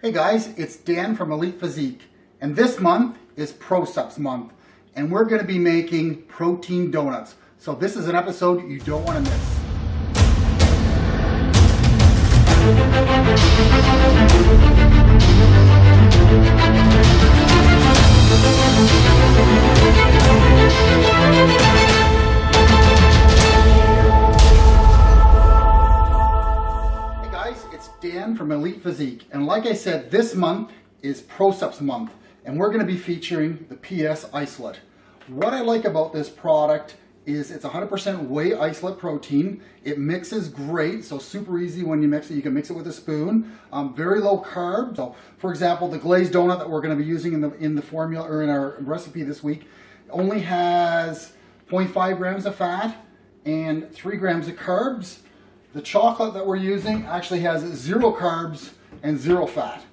Hey guys, it's Dan from Elite Physique, and this month is ProSupps month, and we're going to be making protein donuts. So this is an episode you don't want to miss. Dan from Elite Physique, and like I said, this month is ProSupps month, and we're going to be featuring the PSIsolate. What I like about this product is it's 100% whey isolate protein. It mixes great, so super easy when you mix it. You can mix it with a spoon. Very low carb. So, for example, the glazed donut that we're going to be using in the formula or in our recipe this week only has 0.5 grams of fat and 3 grams of carbs. The chocolate that we're using actually has 0 carbs and 0 fat.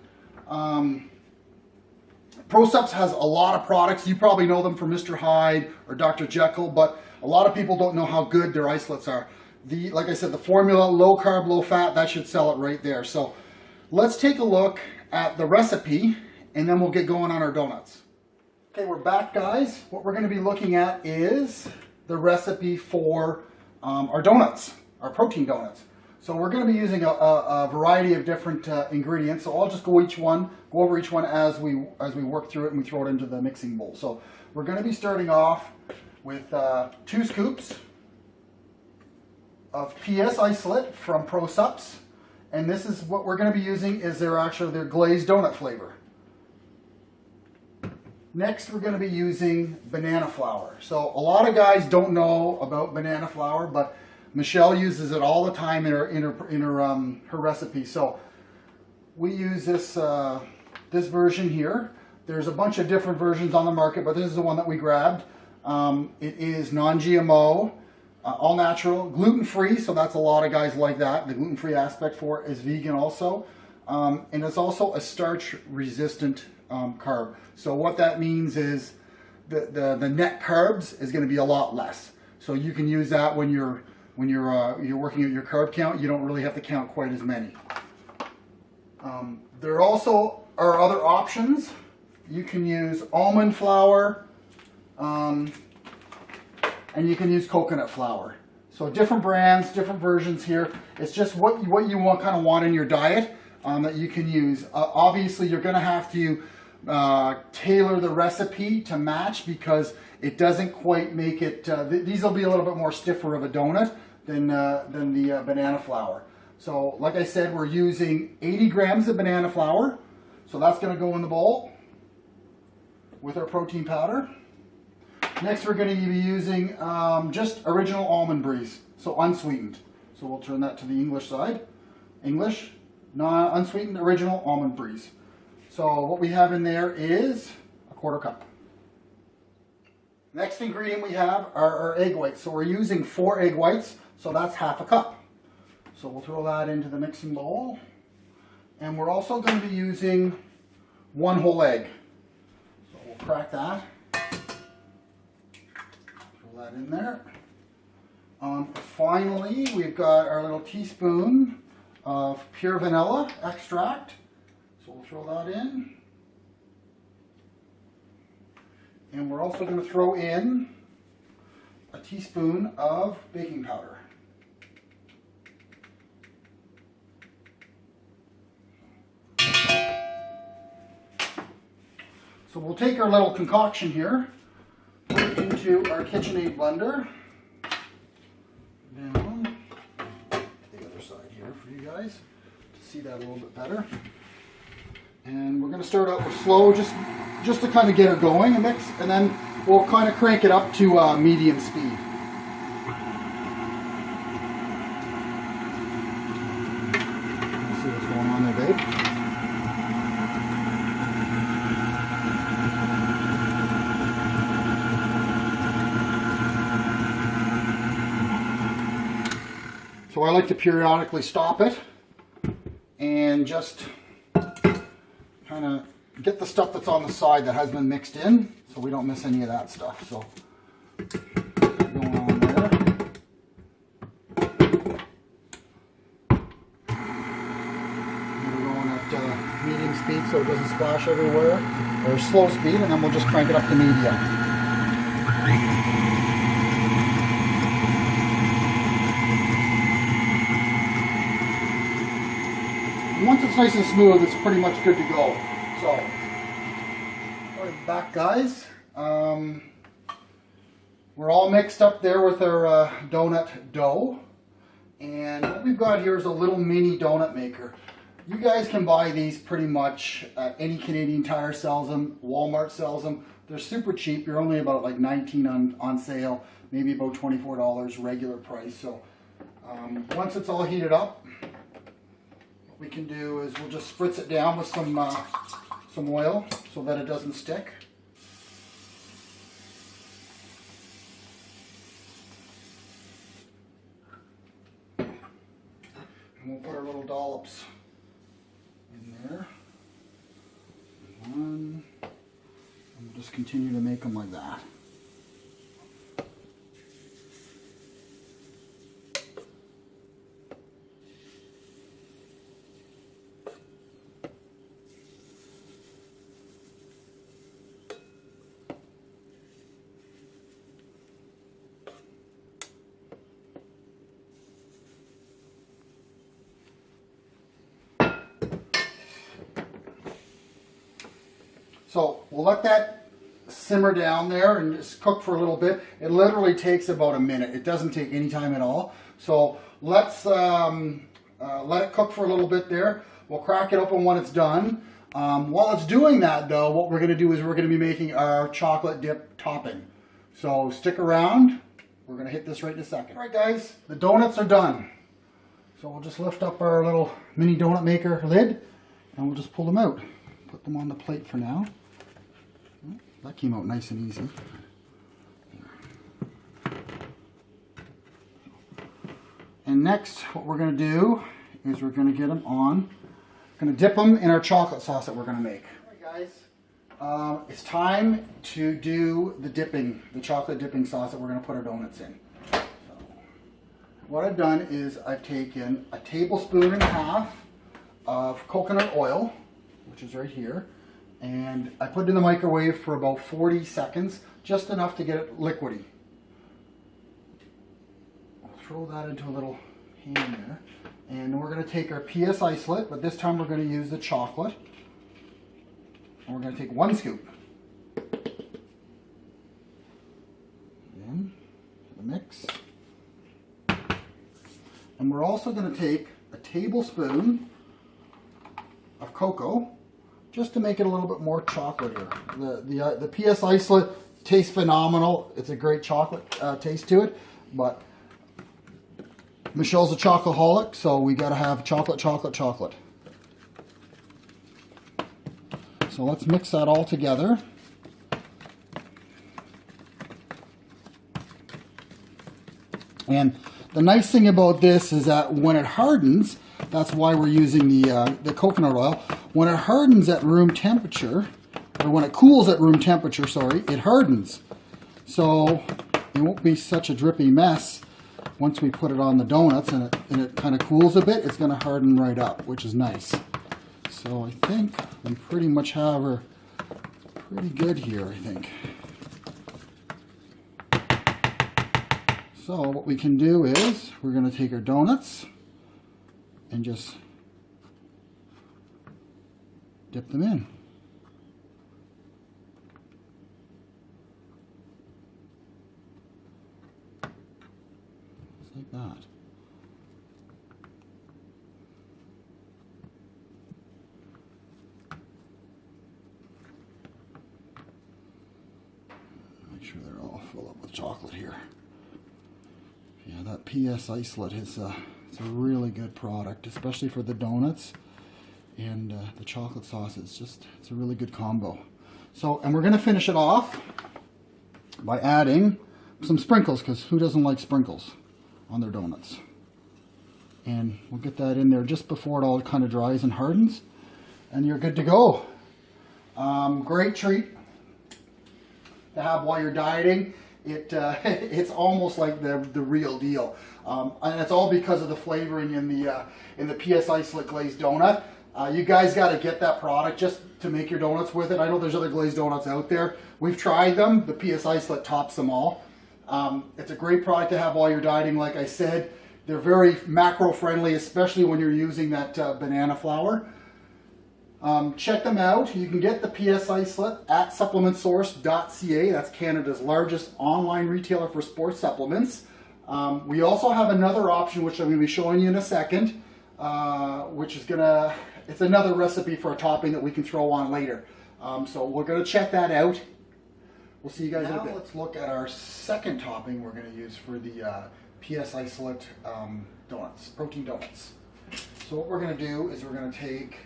ProSupps has a lot of products. You probably know them from Mr. Hyde or Dr. Jekyll, but a lot of people don't know how good their isolates are. Like I said, the formula, low carb, low fat, that should sell it right there. So let's take a look at the recipe and then we'll get going on our donuts. Okay, we're back, guys. What we're going to be looking at is the recipe for our donuts. Our protein donuts. So we're going to be using a variety of different ingredients. So I'll just go over each one as we work through it and we throw it into the mixing bowl. So we're going to be starting off with 2 scoops of PSIsolate from ProSupps, and this is what we're going to be using is their glazed donut flavor. Next, we're going to be using banana flour. So a lot of guys don't know about banana flour, but Michelle uses it all the time in her recipe. So we use this version here. There's a bunch of different versions on the market, but this is the one that we grabbed. It is non-GMO, all natural, gluten-free. So that's a lot of guys like that. The gluten-free aspect for it is vegan also, and it's also a starch-resistant carb. So what that means is the net carbs is going to be a lot less. So you can use that when you're working at your carb count. You don't really have to count quite as many. There also are other options. You can use almond flour, and you can use coconut flour. So different brands, different versions here. It's just what you kind of want in your diet that you can use. Obviously, you're going to have to tailor the recipe to match because it doesn't quite make it. These will be a little bit more stiffer of a donut than the banana flour. So like I said, we're using 80 grams of banana flour. So that's going to go in the bowl with our protein powder. Next, we're going to be using just original almond breeze, so unsweetened. So we'll turn that to the English side. English, unsweetened, original almond breeze. So what we have in there is a 1/4 cup. Next ingredient we have are our egg whites. So we're using 4 egg whites, so that's 1/2 cup. So we'll throw that into the mixing bowl. And we're also going to be using 1 whole egg. So we'll crack that. Throw that in there. Finally, we've got our little teaspoon of pure vanilla extract. So we'll throw that in. And we're also going to throw in a teaspoon of baking powder. So we'll take our little concoction here, put it into our KitchenAid blender. Down the other side here for you guys to see that a little bit better. And we're going to start out with slow, just to kind of get her going, and then we'll kind of crank it up to medium speed. Let's see what's going on there, babe. So I like to periodically stop it and just kind of get the stuff that's on the side that has been mixed in so we don't miss any of that stuff. So going on there. We're going at medium speed so it doesn't splash everywhere, or slow speed, and then we'll just crank it up to medium. Once it's nice and smooth, it's pretty much good to go. So, all right, back guys. We're all mixed up there with our donut dough. And what we've got here is a little mini donut maker. You guys can buy these pretty much at any Canadian Tire sells them, Walmart sells them. They're super cheap. You're only about like $19 on sale, maybe about $24 regular price. So once it's all heated up, what we can do is we'll just spritz it down with some oil so that it doesn't stick. And we'll put our little dollops in there. One. And we'll just continue to make them like that. So we'll let that simmer down there and just cook for a little bit. It literally takes about a minute. It doesn't take any time at all. So let's let it cook for a little bit there. We'll crack it open when it's done. While it's doing that though, what we're going to do is we're going to be making our chocolate dip topping. So stick around. We're going to hit this right in a second. All right guys, the donuts are done. So we'll just lift up our little mini donut maker lid and we'll just pull them out. Put them on the plate for now. That came out nice and easy. And next, what we're going to do is we're going to get them on. We're going to dip them in our chocolate sauce that we're going to make. All right, guys. It's time to do the dipping, the chocolate dipping sauce that we're going to put our donuts in. So, what I've done is I've taken a tablespoon and a half of coconut oil, which is right here. And I put it in the microwave for about 40 seconds, just enough to get it liquidy. I'll throw that into a little pan there. And then we're going to take our PSIsolate, but this time we're going to use the chocolate. And we're going to take 1 scoop. In the mix. And we're also going to take a tablespoon of cocoa, just to make it a little bit more chocolatey. The PSIsolate tastes phenomenal. It's a great chocolate taste to it, but Michelle's a chocoholic, so we got to have chocolate, chocolate, chocolate. So let's mix that all together. And the nice thing about this is that when it hardens, that's why we're using the coconut oil. When it hardens at room temperature, or when it cools at room temperature, sorry, it hardens. So it won't be such a drippy mess once we put it on the donuts and it kind of cools a bit. It's going to harden right up, which is nice. So I think we pretty much have her pretty good here, I think. So what we can do is we're going to take our donuts and just dip them in. Just like that. Make sure they're all full up with chocolate here. Yeah, that PSIsolate is it's a really good product, especially for the donuts. And the chocolate sauce is it's a really good combo. So, and we're going to finish it off by adding some sprinkles, because who doesn't like sprinkles on their donuts? And we'll get that in there just before it all kind of dries and hardens, and you're good to go. Great treat to have while you're dieting. It's almost like the real deal, and it's all because of the flavoring in the PSIsolate glazed donut. You guys got to get that product just to make your donuts with it. I know there's other glazed donuts out there. We've tried them. The PSIsolate tops them all. It's a great product to have while you're dieting. Like I said, they're very macro friendly, especially when you're using that banana flour. Check them out. You can get the PSIsolate at supplementsource.ca. That's Canada's largest online retailer for sports supplements. We also have another option, which I'm going to be showing you in a second, which is it's another recipe for a topping that we can throw on later. So we're going to check that out. We'll see you guys in a bit. Now let's look at our second topping we're going to use for the PSIsolate donuts, protein donuts. So what we're going to do is we're going to take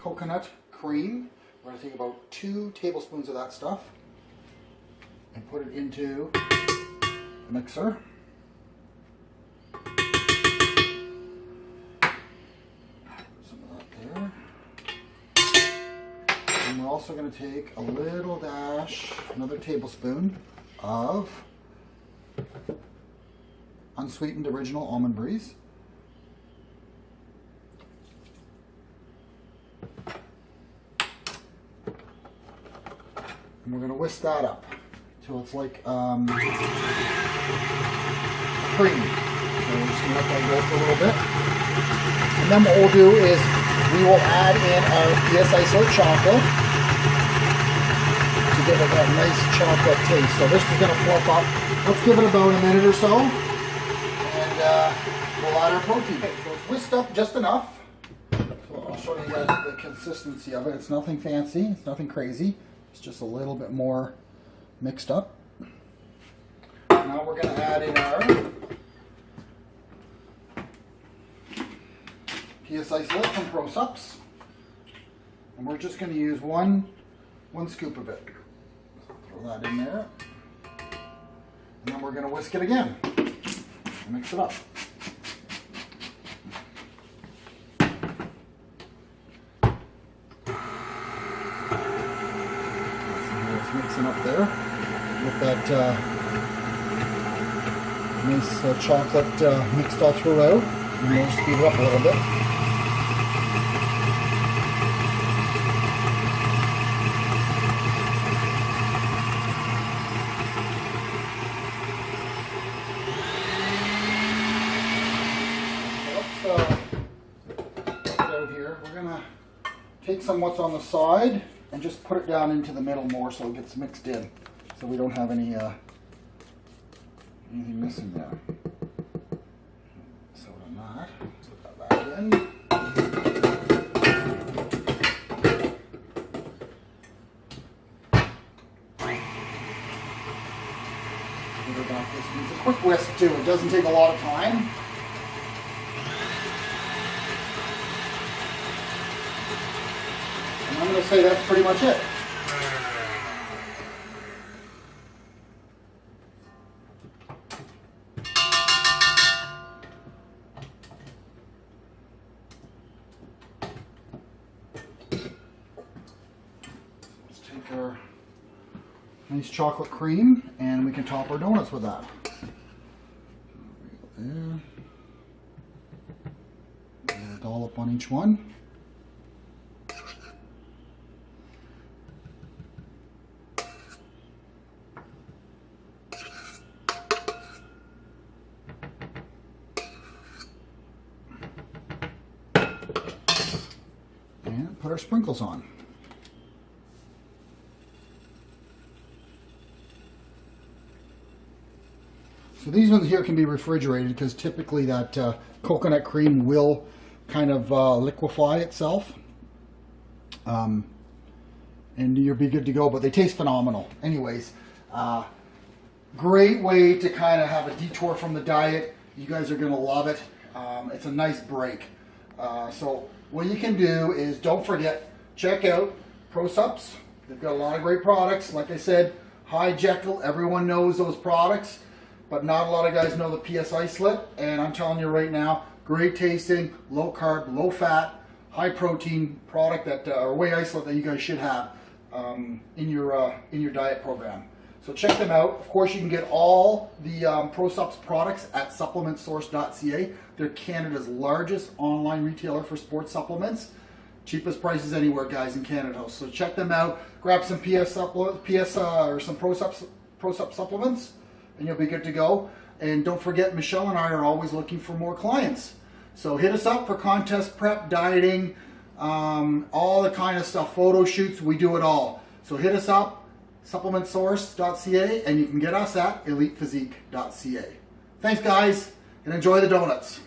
coconut cream. We're going to take about 2 tablespoons of that stuff and put it into the mixer. Some of that there. And we're also going to take a little dash, another tablespoon of unsweetened original almond breeze. And we're going to whisk that up till it's like cream. So we're just going to let that go for a little bit. And then what we'll do is we will add in our PSIsolate chocolate to give it that nice chocolate taste. So this is going to fluff up. Let's give it about a minute or so. And we'll add our protein. Okay, so it's whisked up just enough. So I'll show you guys the consistency of it. It's nothing fancy. It's nothing crazy. It's just a little bit more mixed up. Now we're going to add in our PSIsolate from ProSupps. And we're just going to use one scoop of it. So throw that in there. And then we're going to whisk it again. And mix it up. Mixing up there with that nice chocolate mixed all throughout. And we'll speed it up a little bit. Out here, we're gonna take some what's on the side and just put it down into the middle more so it gets mixed in, so we don't have anything missing there. So on that, put that back in. Put it back. This needs a quick whisk too. It doesn't take a lot of time. I'm going to say that's pretty much it. Let's take our nice chocolate cream and we can top our donuts with that. There. A dollop on each one. Put our sprinkles on. So these ones here can be refrigerated because typically that coconut cream will kind of liquefy itself. And you'll be good to go, but they taste phenomenal. Anyways, great way to kind of have a detour from the diet. You guys are going to love it. It's a nice break. So what you can do is, don't forget, check out ProSupps. They've got a lot of great products. Like I said, high Jekyll, everyone knows those products, but not a lot of guys know the PSIsolate. And I'm telling you right now, great tasting, low carb, low fat, high protein product that, or whey isolate that you guys should have in your diet program. So check them out. Of course, you can get all the ProSupps products at supplementsource.ca. They're Canada's largest online retailer for sports supplements. Cheapest prices anywhere, guys, in Canada. So check them out. Grab some or some ProSupps supplements, and you'll be good to go. And don't forget, Michelle and I are always looking for more clients. So hit us up for contest prep, dieting, all the kind of stuff, photo shoots. We do it all. So hit us up, supplementsource.ca, and you can get us at elitephysique.ca. Thanks, guys, and enjoy the donuts.